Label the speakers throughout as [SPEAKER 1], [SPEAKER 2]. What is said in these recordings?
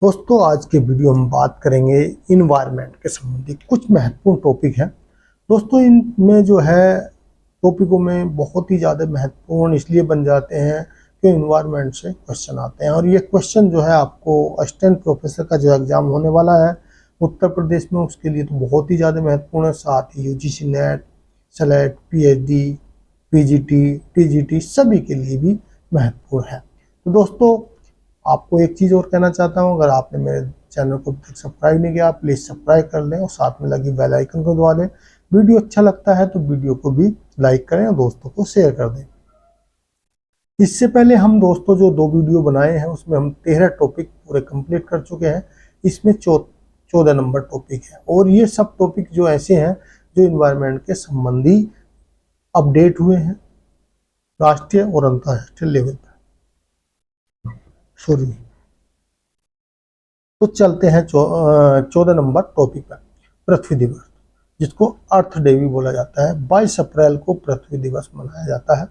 [SPEAKER 1] दोस्तों आज के वीडियो हम बात करेंगे इन्वायरमेंट के संबंधित कुछ महत्वपूर्ण टॉपिक हैं। दोस्तों इनमें जो है टॉपिकों में बहुत ही ज़्यादा महत्वपूर्ण इसलिए बन जाते हैं कि इन्वायरमेंट से क्वेश्चन आते हैं और ये क्वेश्चन जो है आपको असिस्टेंट प्रोफेसर का जो एग्ज़ाम होने वाला है उत्तर प्रदेश में उसके लिए तो बहुत ही ज़्यादा महत्वपूर्ण है। साथ ही UGC NET, select, PhD, PGT, TGT सभी के लिए भी महत्वपूर्ण है। तो दोस्तों आपको एक चीज़ और कहना चाहता हूँ, अगर आपने मेरे चैनल को अभी तक सब्सक्राइब नहीं किया प्लीज़ सब्सक्राइब कर लें और साथ में लगी बेल आइकन को दबा दें। वीडियो अच्छा लगता है तो वीडियो को भी लाइक करें और दोस्तों को शेयर कर दें। इससे पहले हम दोस्तों जो 2 वीडियो बनाए हैं उसमें हम 13 टॉपिक पूरे कंप्लीट कर चुके हैं। इसमें 14 नंबर टॉपिक है और ये सब टॉपिक जो ऐसे हैं जो इन्वायरमेंट के संबंधी अपडेट हुए हैं राष्ट्रीय और अंतर्राष्ट्रीय लेवल पर। सॉरी, तो चलते हैं 14 नंबर टॉपिक पर। पृथ्वी दिवस, जिसको अर्थ डे भी बोला जाता है, 22 अप्रैल को पृथ्वी दिवस मनाया जाता है।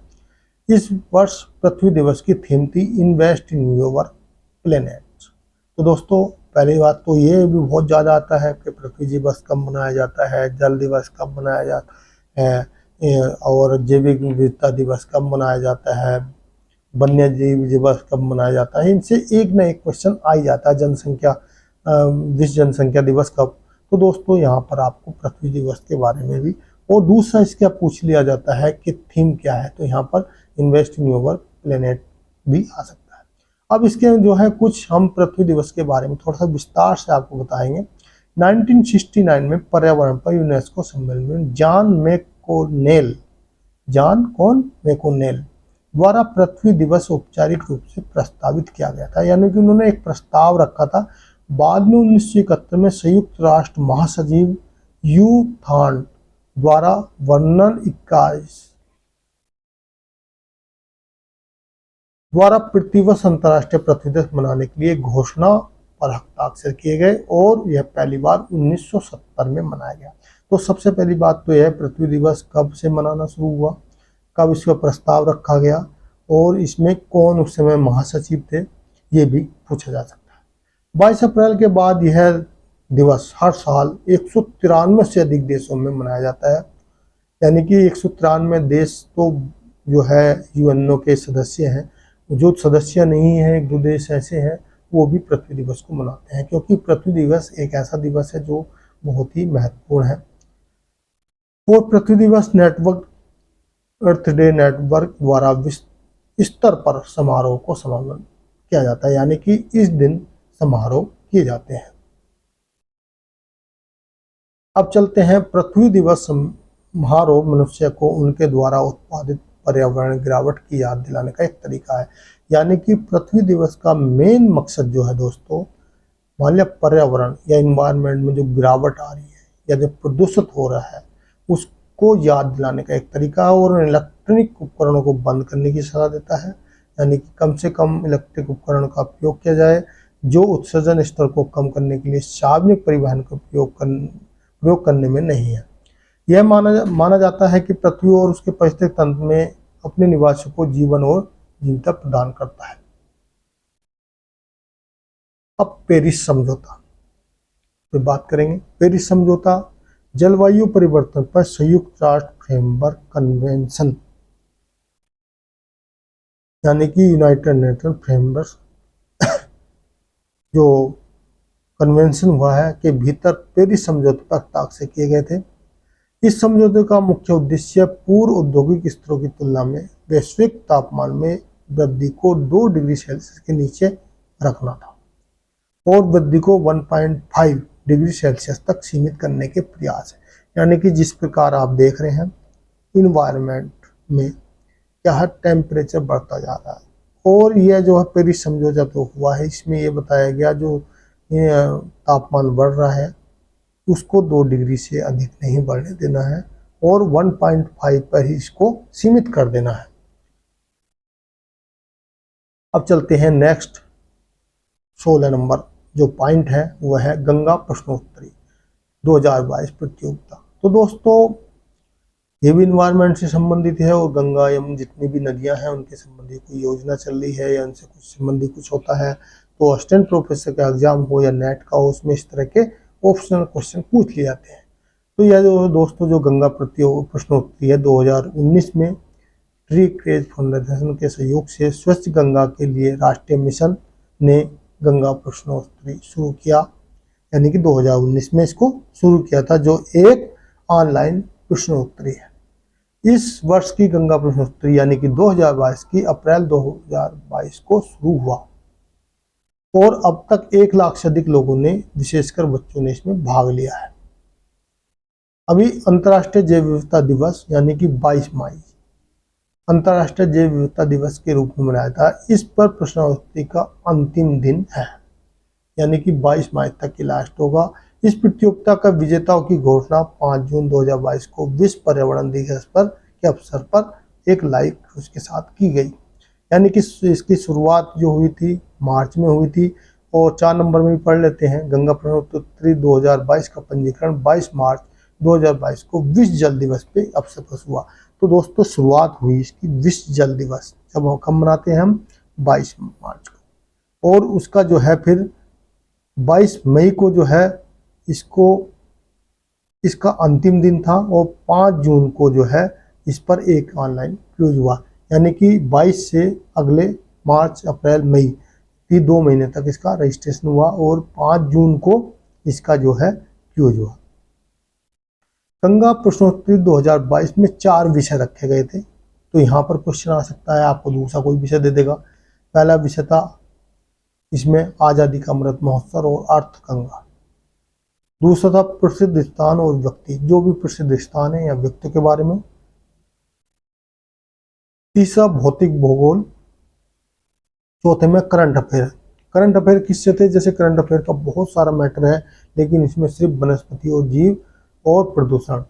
[SPEAKER 1] इस वर्ष पृथ्वी दिवस की थीम थी इन्वेस्ट इन योर प्लेनेट। तो दोस्तों पहली बात तो ये भी बहुत ज़्यादा आता है कि पृथ्वी दिवस कब मनाया जाता है, जल दिवस कब मनाया जाता है और जैविक विविधता दिवस कब मनाया जाता है, वन्य जीव दिवस कब मनाया जाता है। इनसे एक न एक क्वेश्चन आ ही जाता है। जनसंख्या विश्व जनसंख्या दिवस कब। तो दोस्तों यहाँ पर आपको पृथ्वी दिवस के बारे में भी और दूसरा इसका पूछ लिया जाता है कि थीम क्या है, तो यहाँ पर इन्वेस्ट इन योर प्लेनेट भी आ सकता है। अब इसके जो है कुछ हम पृथ्वी दिवस के बारे में थोड़ा सा विस्तार से आपको बताएंगे। 1969 में पर्यावरण पर यूनेस्को सम्मेलन में जॉन मैकोनेल द्वारा पृथ्वी दिवस औपचारिक रूप से प्रस्तावित किया गया था, यानी कि उन्होंने एक प्रस्ताव रखा था। बाद में 1971 में संयुक्त राष्ट्र महासचिव यू थॉर्न द्वारा वर्णन 21 द्वारा प्रतिवर्ष अंतर्राष्ट्रीय पृथ्वी दिवस मनाने के लिए घोषणा पर हस्ताक्षर किए गए और यह पहली बार 1970 में मनाया गया। तो सबसे पहली बात तो यह पृथ्वी दिवस कब से मनाना शुरू हुआ, कब इसका प्रस्ताव रखा गया और इसमें कौन उस समय महासचिव थे, ये भी पूछा जा सकता है। 22 अप्रैल के बाद यह दिवस हर साल 193 से अधिक देशों में मनाया जाता है, यानी कि 193 देश तो जो है यूएनओ के सदस्य हैं। जो सदस्य नहीं हैं, एक दो देश ऐसे हैं वो भी पृथ्वी दिवस को मनाते हैं, क्योंकि पृथ्वी दिवस एक ऐसा दिवस है जो बहुत ही महत्वपूर्ण है। और पृथ्वी दिवस नेटवर्क अर्थ डे नेटवर्क द्वारा विश्व स्तर पर समारोह को समापन किया जाता है, यानी कि इस दिन समारोह किए जाते हैं। अब चलते हैं पृथ्वी दिवस समारोह मनुष्य को उनके द्वारा उत्पादित पर्यावरण गिरावट की याद दिलाने का एक तरीका है, यानी कि पृथ्वी दिवस का मेन मकसद जो है दोस्तों, मान लिया पर्यावरण या इन्वायरमेंट में जो गिरावट आ रही है या जो प्रदूषित हो रहा है उसको याद दिलाने का एक तरीका है और इलेक्ट्रॉनिक उपकरणों को बंद करने की सलाह देता है, यानी कि कम से कम इलेक्ट्रिक उपकरण का उपयोग किया जाए। जो उत्सर्जन स्तर को कम करने के लिए सार्वजनिक परिवहन का प्रयोग करने में नहीं है। यह माना जाता है कि पृथ्वी और उसके परिस्थितिक तंत्र में अपने निवासियों को जीवन और जीविका प्रदान करता है। अब पेरिस समझौता पे बात करेंगे। पेरिस समझौता जलवायु परिवर्तन पर संयुक्त राष्ट्र फ्रेमवर्क कन्वेंशन, यानी कि यूनाइटेड नेशन फ्रेमवर्क जो कन्वेंशन हुआ है के भीतर पेरिस समझौते पर हस्ताक्षर किए गए थे। इस समझौते का मुख्य उद्देश्य पूर्व औद्योगिक स्तरों की तुलना में वैश्विक तापमान में वृद्धि को 2 डिग्री सेल्सियस के नीचे रखना था और वृद्धि को 1.5 डिग्री सेल्सियस तक सीमित करने के प्रयास है। यानी कि जिस प्रकार आप देख रहे हैं इन्वायरमेंट में क्या है, टेम्परेचर बढ़ता जा रहा है और यह जो है पेरिस समझौता तो हुआ है, इसमें यह बताया गया जो तापमान बढ़ रहा है उसको 2 डिग्री से अधिक नहीं बढ़ने देना है और 1.5 पर ही इसको सीमित कर देना है। अब चलते हैं नेक्स्ट 16 नंबर जो पॉइंट है वह है गंगा प्रश्नोत्तरी 2022 प्रतियोगिता। तो दोस्तों ये भी इन्वायरमेंट से संबंधित है और गंगा यमुना जितनी भी नदियां हैं उनके संबंधी कोई योजना चल रही है या उनसे कुछ संबंधी कुछ होता है तो असिस्टेंट प्रोफेसर का एग्जाम हो या नेट का हो, उसमें इस तरह के ऑप्शनल क्वेश्चन पूछ लिए जाते हैं। तो यह जो दोस्तों जो गंगा प्रश्नोत्तरी है 2019 में ट्री क्रेज फाउंडेशन के सहयोग से स्वच्छ गंगा के लिए राष्ट्रीय मिशन ने गंगा प्रश्नोत्तरी शुरू किया, यानी कि 2019 में इसको शुरू किया था, जो एक ऑनलाइन प्रश्नोत्तरी है। इस वर्ष की गंगा प्रश्नोत्तरी यानी कि 2022 की अप्रैल 2022 को शुरू हुआ और अब तक 1 लाख से अधिक लोगों ने, विशेषकर बच्चों ने, इसमें भाग लिया है। अभी अंतर्राष्ट्रीय जैव विविधता दिवस यानी कि 22 मई अंतर्राष्ट्रीय जैव विविधता दिवस के रूप में मनाया था। इस पर प्रश्नोत्तरी का अंतिम दिन है, यानी कि 22 मई तक की लास्ट होगा। इस प्रतियोगिता का विजेताओं की घोषणा 5 जून 2022 को विश्व पर्यावरण दिवस पर के अवसर पर एक लाइव उसके साथ की गई, यानी कि इसकी शुरुआत जो हुई थी मार्च में हुई थी। और 4 नंबर में भी पढ़ लेते हैं। गंगा प्रश्नोत्तरी 2022 का पंजीकरण 22 मार्च 2022 को विश्व जल दिवस पे अवसर पर हुआ। तो दोस्तों शुरुआत हुई इसकी विश्व जल दिवस, जब हम कब मनाते हैं हम 22 मार्च को, और उसका जो है फिर 22 मई को जो है इसका अंतिम दिन था, और 5 जून को जो है इस पर एक ऑनलाइन क्विज हुआ, यानी कि 22 से अगले मार्च अप्रैल मई 2 महीने तक इसका रजिस्ट्रेशन हुआ और 5 जून को इसका जो है क्विज हुआ। गंगा प्रश्नोत्तरी 2022 में 4 विषय रखे गए थे। तो यहाँ पर क्वेश्चन आ सकता है, आपको दूसरा कोई विषय दे देगा। पहला विषय था इसमें आज़ादी का अमृत महोत्सव और अर्थ गंगा। दूसरा था प्रसिद्ध स्थान और व्यक्ति, जो भी प्रसिद्ध स्थान है या व्यक्ति के बारे में। तीसरा भौतिक भूगोल। चौथे में करंट अफेयर। करंट अफेयर किससे थे? जैसे करंट अफेयर का बहुत सारा मैटर है, लेकिन इसमें सिर्फ वनस्पति और जीव और प्रदूषण,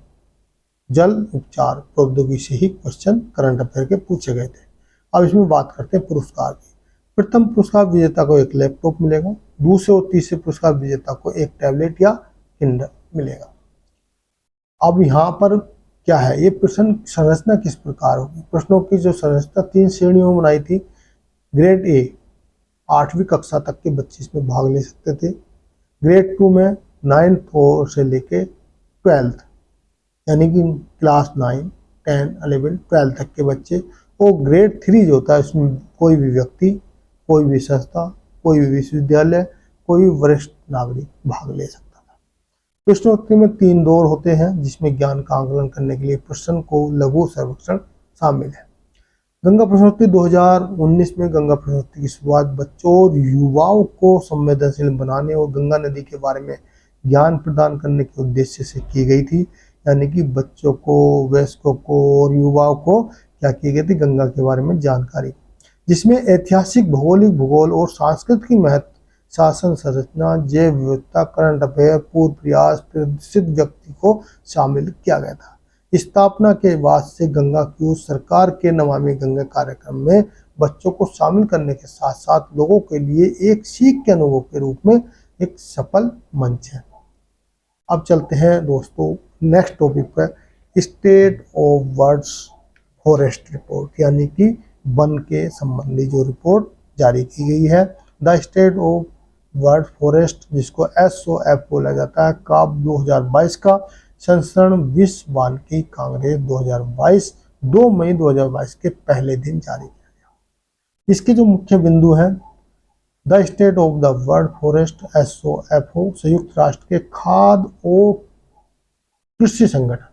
[SPEAKER 1] जल उपचार प्रौद्योगिकी से ही क्वेश्चन करंट अफेयर के पूछे गए थे। अब इसमें बात करते हैं पुरस्कार की। प्रथम पुरस्कार विजेता को एक लैपटॉप मिलेगा। दूसरे और तीसरे पुरस्कार विजेता को एक टैबलेट या किंडल मिलेगा। अब यहाँ पर क्या है, ये प्रश्न संरचना किस प्रकार होगी? प्रश्नों की जो संरचना 3 श्रेणियों में बनाई थी। ग्रेड ए 8वीं कक्षा तक के बच्चे इसमें भाग ले सकते थे। ग्रेड 2 में 9th से लेके 12th, यानी कि क्लास 9, 10, 11, 12 तक के बच्चे। और ग्रेड 3 जो होता है इसमें कोई भी व्यक्ति, कोई भी संस्था, कोई भी विश्वविद्यालय, कोई भी वरिष्ठ नागरिक भाग ले सकता था। प्रश्नोत्तरी में 3 दौर होते हैं, जिसमें ज्ञान का आंकलन करने के लिए प्रश्न को लघु सर्वेक्षण शामिल है। गंगा प्रश्नोत्तरी 2019 में गंगा प्रश्नोत्तरी की शुरुआत बच्चों और युवाओं को संवेदनशील बनाने और गंगा नदी के बारे में ज्ञान प्रदान करने के उद्देश्य से की गई थी, यानी कि बच्चों को, वयस्कों को और युवाओं को क्या की गई थी, गंगा के बारे में जानकारी, जिसमें ऐतिहासिक, भौगोलिक, भूगोल और सांस्कृतिक महत्व, शासन संरचना, जैव विविधता, करंट अफेयर, पूर्व प्रयास, प्रसिद्ध व्यक्ति को शामिल किया गया था। स्थापना के बाद से गंगा क्यूज सरकार के नमामि गंगा कार्यक्रम में बच्चों को शामिल करने के साथ साथ लोगों के लिए एक सीख के अनुभव के रूप में एक सफल मंच है। अब चलते हैं दोस्तों नेक्स्ट टॉपिक पर, state of words forest report, यानी कि वन के संबंधी जो रिपोर्ट जारी की गई है। The state of world forest, जिसको SOF बोला जाता है, काब 2022 का संस्करण विश्व वानिकी कांग्रेस 2022 2 मई 2022 के पहले दिन जारी किया गया। इसके जो मुख्य बिंदु हैं, the state of the world forest SOFO संयुक्त राष्ट्र के खाद्य और कृषि संगठन,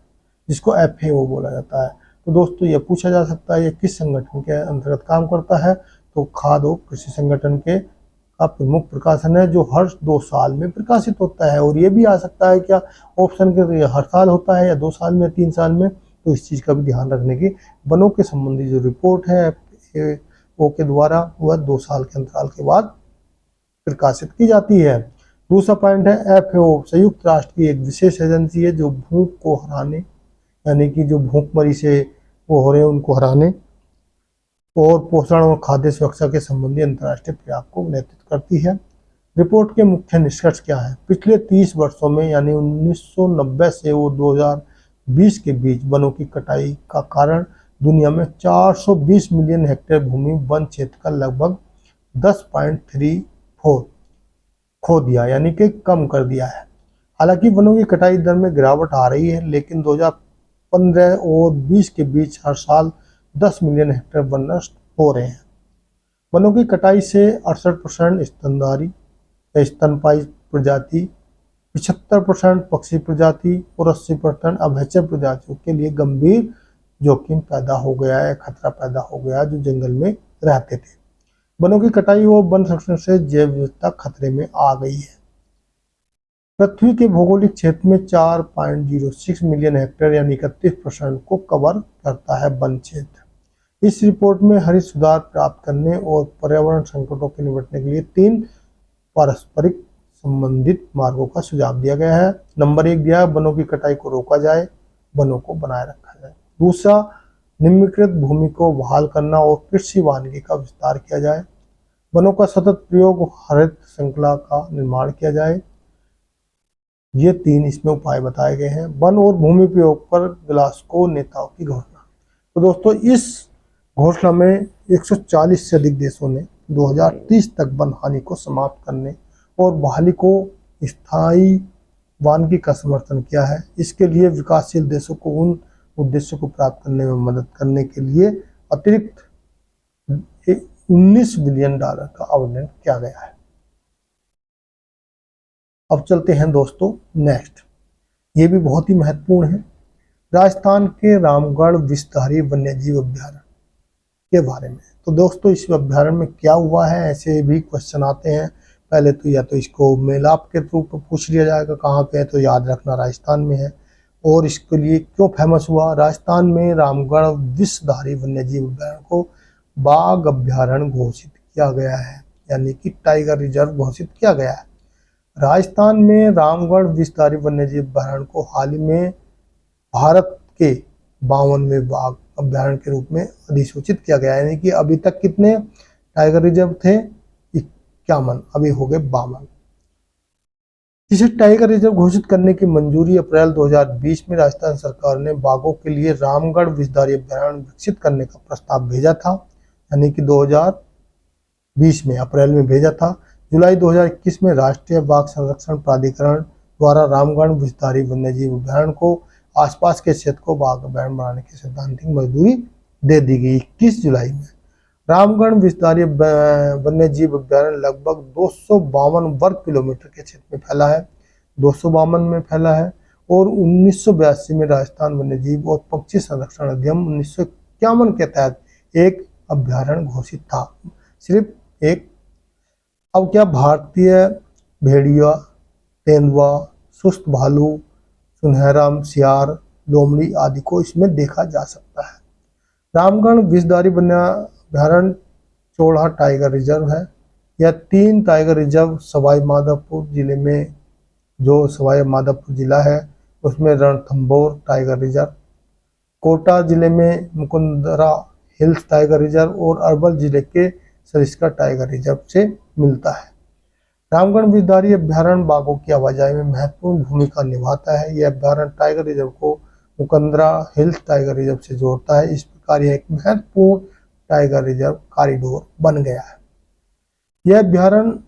[SPEAKER 1] जिसको FAO बोला जाता है। तो दोस्तों ये पूछा जा सकता है ये किस संगठन के अंतर्गत काम करता है? तो खाद्य और कृषि संगठन के का प्रमुख प्रकाशन है, जो हर 2 साल में प्रकाशित होता है। और ये भी आ सकता है क्या ऑप्शन के, हर साल होता है या 2 साल में, 3 साल में, तो इस चीज़ का भी ध्यान रखने की। वनों के संबंधी जो रिपोर्ट है FAO के द्वारा वह 2 साल के अंतराल के बाद प्रकाशित की जाती है। दूसरा पॉइंट है FAO संयुक्त राष्ट्र की एक विशेष एजेंसी है, जो भूख को हराने, यानी कि जो भूखमरी से वो हो रहे हैं उनको हराने, और पोषण और खाद्य सुरक्षा के संबंधी अंतर्राष्ट्रीय प्रयास को नेतृत्व करती है। रिपोर्ट के मुख्य निष्कर्ष क्या है? पिछले 30 वर्षों में, यानी 1990 से और 2020 के बीच वनों की कटाई का कारण दुनिया में 420 मिलियन हेक्टेयर भूमि वन क्षेत्र का लगभग 10.34 खो खो दिया, यानी कि कम कर दिया है। हालांकि वनों की कटाई दर में गिरावट आ रही है, लेकिन 2015 और 20 के बीच हर साल 10 मिलियन हेक्टेयर वन नष्ट हो रहे हैं। वनों की कटाई से 68% स्तनधारी या स्तनपायी प्रजाति, 75% पक्षी प्रजाति और 80% अभयचर प्रजातियों के लिए गंभीर जोखिम पैदा हो गया है, खतरा पैदा हो गया है, जो जंगल में रहते थे। वनों की कटाई और वन संरक्षण से जैव विविधता खतरे में आ गई है। पृथ्वी के भौगोलिक क्षेत्र में 4.06 मिलियन हेक्टेयर यानी 31% को कवर करता है वन क्षेत्र। इस रिपोर्ट में हरित सुधार प्राप्त करने और पर्यावरण संकटों से निपटने के लिए 3 पारस्परिक संबंधित मार्गों का सुझाव दिया गया है। नंबर 1 दिया है, वनों की कटाई को रोका जाए, वनों को बनाए रखा जाए। दूसरा, निम्नीकृत भूमि को बहाल करना और कृषि वानिकी का विस्तार किया जाए। वनों का सतत प्रयोग, हरित श्रृंखला का निर्माण किया जाए। ये 3 इसमें उपाय बताए गए हैं। वन और भूमि प्रयोग पर ग्लासगो नेताओं की घोषणा। तो दोस्तों, इस घोषणा में 140 से अधिक देशों ने 2030 तक वन हानि को समाप्त करने और बहाली को स्थायी वानिकी का समर्थन किया है। इसके लिए विकासशील देशों को उन उद्देश्यों को प्राप्त करने में मदद करने के लिए अतिरिक्त $19 बिलियन का आवंटन किया गया है। अब चलते हैं दोस्तों नेक्स्ट, ये भी बहुत ही महत्वपूर्ण है, राजस्थान के रामगढ़ विषधारी वन्यजीव अभ्यारण्य के बारे में। तो दोस्तों, इस अभ्यारण्य में क्या हुआ है, ऐसे भी क्वेश्चन आते हैं। पहले तो या तो इसको मेलाप के रूप में पूछ लिया जाएगा कहाँ पे है, तो याद रखना राजस्थान में है। और इसके लिए क्यों फेमस हुआ, राजस्थान में रामगढ़ विषधारी वन्यजीव अभ्यारण्य को बाघ अभ्यारण्य घोषित किया गया है, यानी कि टाइगर रिजर्व घोषित किया गया है। राजस्थान में रामगढ़ विषधारी वन्यजीव अभ्यारण्य को हाल ही में भारत के 52वें बाघ अभ्यारण्य के रूप में अधिसूचित किया गया है, यानी कि अभी तक कितने टाइगर रिजर्व थे, 51, अभी हो गए 52। इसे टाइगर रिजर्व घोषित करने की मंजूरी अप्रैल 2020 में राजस्थान सरकार ने बाघों के लिए रामगढ़ विषधारी अभ्यारण्य विकसित करने का प्रस्ताव भेजा था, यानी कि 2020 में अप्रैल में भेजा था। जुलाई 2021 में राष्ट्रीय बाघ संरक्षण प्राधिकरण द्वारा रामगढ़ विषधारी वन्यजीव अभ्यारण्य को आसपास के क्षेत्र को बाघ अभ्यारण्य बनाने की सैद्धांतिक मंजूरी दे दी गई 21 जुलाई में। रामगढ़ विषधारी वन्यजीव अभ्यारण्य लगभग 252 वर्ग किलोमीटर के क्षेत्र में फैला है, 252 में फैला है, और 1982 में राजस्थान वन्यजीव और पक्षी संरक्षण अधिनियम 1951 के तहत एक अभ्यारण्य घोषित था, सिर्फ एक। अब क्या भारतीय भेड़िया, तेंदुआ, सुस्त भालू, सुनहरा सियार, लोमड़ी आदि को इसमें देखा जा सकता है। रामगढ़ विषधारी अभ्यारण्य चौड़ा टाइगर रिजर्व है। यह 3 टाइगर रिजर्व सवाई माधोपुर जिले में, जो सवाई माधोपुर जिला है उसमें रणथंभौर टाइगर रिजर्व, कोटा जिले में मुकुंदरा हिल्स टाइगर रिजर्व और अरवल जिले के सरिस्का टाइगर रिजर्व से मिलता है। रामगढ़ विषधारी अभ्यारण्य बाघों की आवाजाही में महत्वपूर्ण भूमिका निभाता है। यह अभ्यारण्य टाइगर रिजर्व को मुकुंदरा हिल्स टाइगर रिजर्व से जोड़ता है। इस प्रकार यह एक महत्वपूर्ण टाइगर रिजर्व कॉरिडोर बन गया है। यह अभ्यारण्य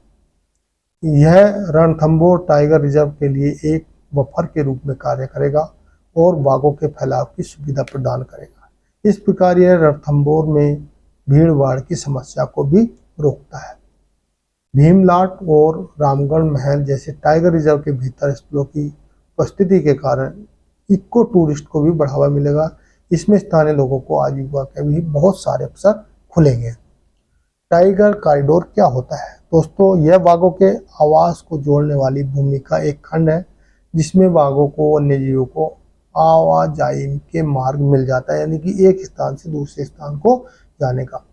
[SPEAKER 1] रणथंभौर टाइगर रिजर्व के लिए एक बफर के रूप में कार्य करेगा और बाघों के फैलाव की सुविधा प्रदान करेगा। इस प्रकार यह रणथंभौर में भीड़ भाड़ की समस्या को भी रोकता है। भीमलाट और रामगढ़ महल जैसे टाइगर रिजर्व के भीतर स्थलों की उपस्थिति के कारण इको टूरिस्ट को भी बढ़ावा मिलेगा। इसमें स्थानीय लोगों को आजीविका के भी बहुत सारे अवसर खुलेंगे। टाइगर कॉरिडोर क्या होता है दोस्तों, यह बाघों के आवास को जोड़ने वाली भूमि का एक खंड है, जिसमें बाघों को वन्यजीवों को आवाजाही के मार्ग मिल जाता है, यानी कि एक स्थान से दूसरे स्थान को जाने का।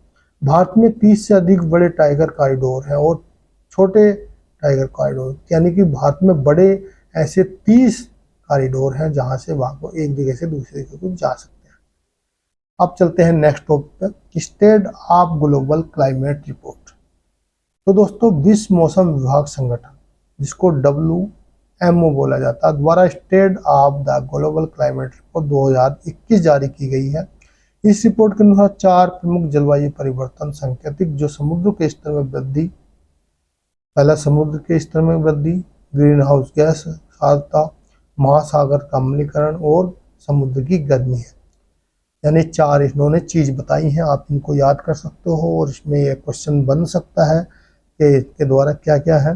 [SPEAKER 1] भारत में 30 से अधिक बड़े टाइगर कॉरिडोर हैं और छोटे टाइगर कॉरिडोर, यानी कि भारत में बड़े ऐसे 30 कॉरिडोर हैं जहां से बाघ एक जगह से दूसरी जगह को जा सकते हैं। अब चलते हैं नेक्स्ट टॉपिक पे, state of global climate report. तो दोस्तों, विश्व मौसम विभाग संगठन, जिसको WMO बोला जाता है, द्वारा state of the global climate report 2021 जारी की गई है। इस रिपोर्ट के अनुसार 4 प्रमुख जलवायु परिवर्तन संकेतिक जो समुद्र के स्तर में वृद्धि, पहला, समुद्र के स्तर में वृद्धि, ग्रीन हाउस गैस सार्थकता, महासागर का अम्लीकरण और समुद्र की गर्मी है। यानी 4 इन्होंने चीज बताई हैं, आप इनको याद कर सकते हो और इसमें यह क्वेश्चन बन सकता है कि इसके द्वारा क्या क्या है।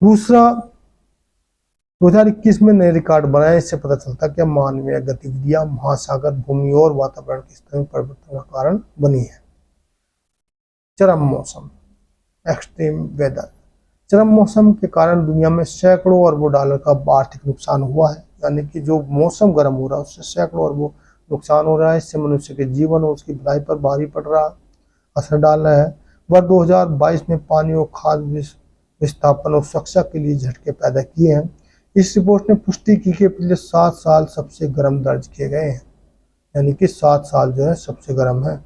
[SPEAKER 1] दूसरा, 2021 में नए रिकॉर्ड बनाए, इससे पता चलता कि मानवीय गतिविधियां महासागर, भूमि और वातावरण के स्तर में परिवर्तन का कारण बनी है। चरम मौसम, एक्सट्रीम वेदर। चरम मौसम के कारण दुनिया में सैकड़ों अरबों डॉलर का आर्थिक नुकसान हुआ है। यानी कि जो मौसम गर्म हो रहा है उससे सैकड़ों अरबों नुकसान हो रहा है। इससे मनुष्य के जीवन और उसकी भलाई पर भारी पड़ रहा असर डाल रहा है। वर्ष 2022 में पानी और खाद्य विस्थापन और सुरक्षा के लिए झटके पैदा किए हैं। इस रिपोर्ट ने पुष्टि की कि पिछले 7 साल सबसे गर्म दर्ज किए गए हैं। यानी कि 7 साल जो है सबसे गर्म है।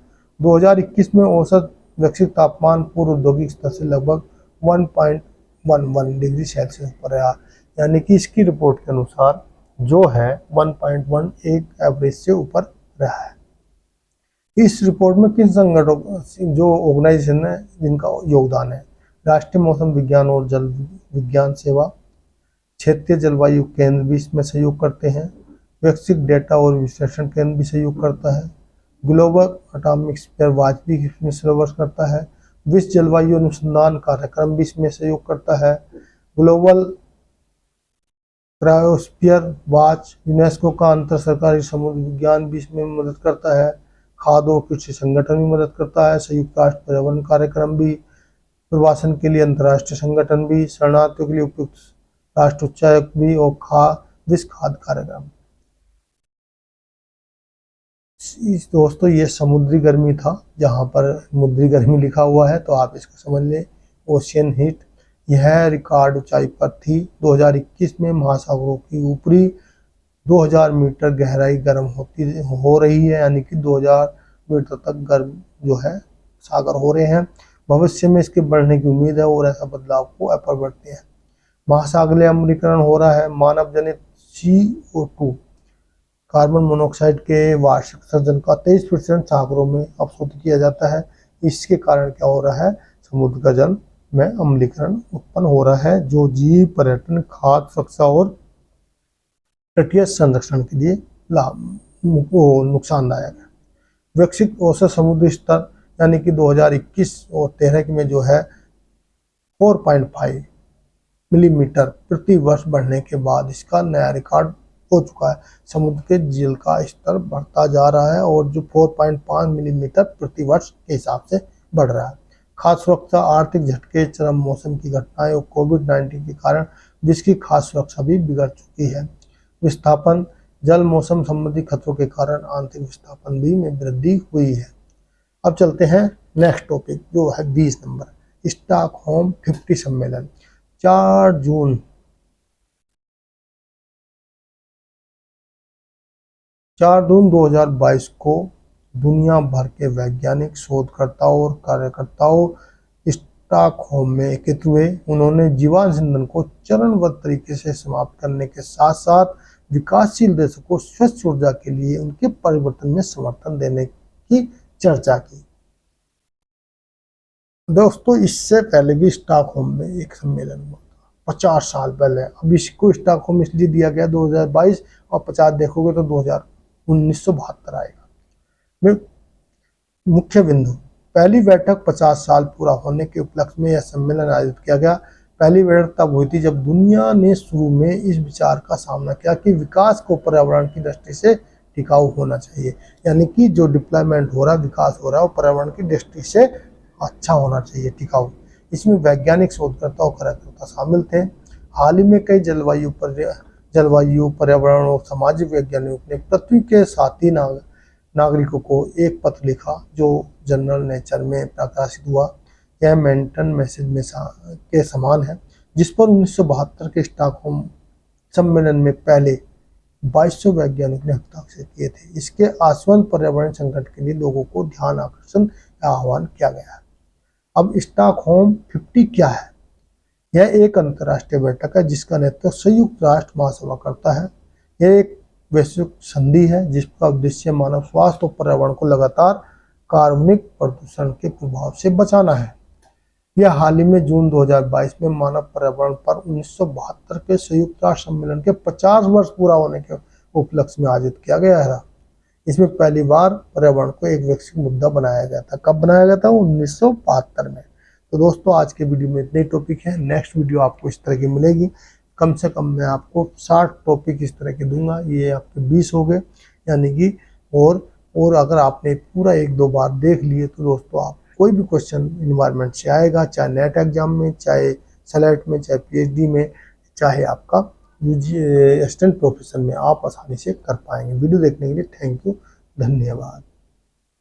[SPEAKER 1] 2021 में औसत वैश्विक तापमान पूर्व औद्योगिक स्तर से लगभग 1.11 डिग्री सेल्सियस पर रहा। यानी कि इसकी रिपोर्ट के अनुसार जो है 1.1 एवरेज से ऊपर रहा है। इस रिपोर्ट में किन संगठनों जो ऑर्गेनाइजेशन है जिनका योगदान है? राष्ट्रीय मौसम विज्ञान और जल विज्ञान सेवा, क्षेत्रीय जलवायु केंद्र भी इसमें सहयोग करते हैं, वैश्विक डेटा और विश्लेषण केंद्र भी सहयोग करता है, ग्लोबल एटॉमिक स्फीयर वॉच भी इसमें सहयोग करता है, विश्व जलवायु अनुसंधान कार्यक्रम भी इसमें सहयोग करता है, ग्लोबल क्रायोस्फीयर वॉच, यूनेस्को का अंतर सरकारी समुद्र विज्ञान भी इसमें मदद करता है, खाद्य और कृषि संगठन भी मदद करता है, संयुक्त राष्ट्र पर्यावरण कार्यक्रम भी, प्रवासन के लिए अंतर्राष्ट्रीय संगठन भी, शरणार्थियों के लिए उपयुक्त राष्ट्र उच्चायुक्त भी और विश्व खाद्य कार्यक्रम। दोस्तों ये समुद्री गर्मी था, जहाँ पर समुद्री गर्मी लिखा हुआ है तो आप इसको समझ लें। ओशियन हीट, यह रिकॉर्ड ऊंचाई पर थी। 2021 में महासागरों की ऊपरी 2000 मीटर गहराई गर्म हो रही है। यानी कि 2000 मीटर तक गर्म जो है सागर हो रहे हैं। भविष्य में इसके बढ़ने की उम्मीद है और ऐसा बदलाव को अपरिवर्तनीय है। महासागरीय अम्लीकरण हो रहा है। मानव जनित CO2 कार्बन मोनोऑक्साइड के वार्षिक उत्सर्जन का 23% सागरों में अवशोषित किया जाता है। इसके कारण क्या हो रहा है? समुद्र का जल में अम्लीकरण उत्पन्न हो रहा है, जो जीव पर्यटन, खाद्य सुरक्षा और तटीय संरक्षण के लिए नुकसानदायक है। वैश्विक औसत समुद्री स्तर यानी कि 2021 और 13 में जो है 4.5 मिलीमीटर प्रति वर्ष बढ़ने के बाद इसका नया रिकॉर्ड हो चुका है। समुद्र के जल का स्तर बढ़ता जा रहा है और जो 4.5 मिलीमीटर प्रति वर्ष के हिसाब से बढ़ रहा है। खाद्य सुरक्षा, आर्थिक झटके, चरम मौसम की घटनाएं और कोविड-19 के कारण विश्व की खाद्य सुरक्षा भी बिगड़ चुकी है। विस्थापन, जल मौसम संबंधी खतरों के कारण आंतरिक विस्थापन भी में वृद्धि हुई है। अब चलते हैं नेक्स्ट टॉपिक जो है 20 नंबर, स्टॉकहोम 50 सम्मेलन। 4 जून 2022 को दुनिया भर के वैज्ञानिक, शोधकर्ताओं और कार्यकर्ताओं स्टॉकहोम में एकत्रित हुए। उन्होंने जीवाश्म ईंधन को चरणबद्ध तरीके से समाप्त करने के साथ साथ विकासशील देशों को स्वच्छ ऊर्जा के लिए उनके परिवर्तन में समर्थन देने की चर्चा की। दोस्तों इससे पहले भी स्टॉकहोम में एक सम्मेलन हुआ था 50 साल पहले। अब इसको स्टॉकहोम इसलिए दिया गया 2022 और 50 देखोगे तो 1972 आएगा। मुख्य बिंदु, पहली बैठक 50 साल पूरा होने के उपलक्ष्य में यह सम्मेलन आयोजित किया गया। पहली बैठक तब हुई थी जब दुनिया ने शुरू में इस विचार का सामना किया कि विकास को पर्यावरण की दृष्टि से टिकाऊ होना चाहिए। यानी कि जो डिप्लॉयमेंट हो रहा है, विकास हो रहा है, वो पर्यावरण की दृष्टि से अच्छा होना चाहिए, टिकाऊ। इसमें वैज्ञानिक शोधकर्ता और कार्यकर्ता शामिल थे। हाल ही में कई जलवायु, पर्यावरण और सामाजिक वैज्ञानिकों ने पृथ्वी के साथी नागरिकों को एक पत्र लिखा जो जर्नल नेचर में प्रकाशित हुआ। यह मेंटन मैसेज में के समान है, जिस पर 1972 के स्टॉकहोम सम्मेलन में पहले 2200 वैज्ञानिकों ने हस्ताक्षर किए थे। इसके आसवन पर्यावरण संकट के लिए लोगों को ध्यान आकर्षण का आह्वान किया गया है। अब स्टॉकहोम 50 क्या है? यह एक अंतर्राष्ट्रीय बैठक है जिसका नेतृत्व संयुक्त राष्ट्र महासभा करता है। यह एक वैश्विक संधि है जिसका उद्देश्य मानव स्वास्थ्य और पर्यावरण को लगातार कार्बनिक प्रदूषण के प्रभाव से बचाना है। यह हाल ही में जून 2022 में मानव पर्यावरण पर 1972 के संयुक्त राष्ट्र सम्मेलन के 50 वर्ष पूरा होने के उपलक्ष्य में आयोजित किया गया था। इसमें पहली बार पर्यावरण को एक वैश्विक मुद्दा बनाया गया था। कब बनाया गया था? 1972 में। तो दोस्तों आज के वीडियो में इतने टॉपिक हैं। नेक्स्ट वीडियो आपको इस तरह की मिलेगी। कम से कम मैं आपको 60 टॉपिक इस तरह के दूंगा। ये आपके 20 हो गए, यानी कि और अगर आपने पूरा 1-2 बार देख लिए तो दोस्तों आप कोई भी क्वेश्चन इन्वायरमेंट से आएगा, चाहे नेट एग्जाम में, चाहे सेलेक्ट में, चाहे पीएचडी में, चाहे आपका असिस्टेंट प्रोफेसर में, आप आसानी से कर पाएंगे। वीडियो देखने के लिए थैंक यू, धन्यवाद।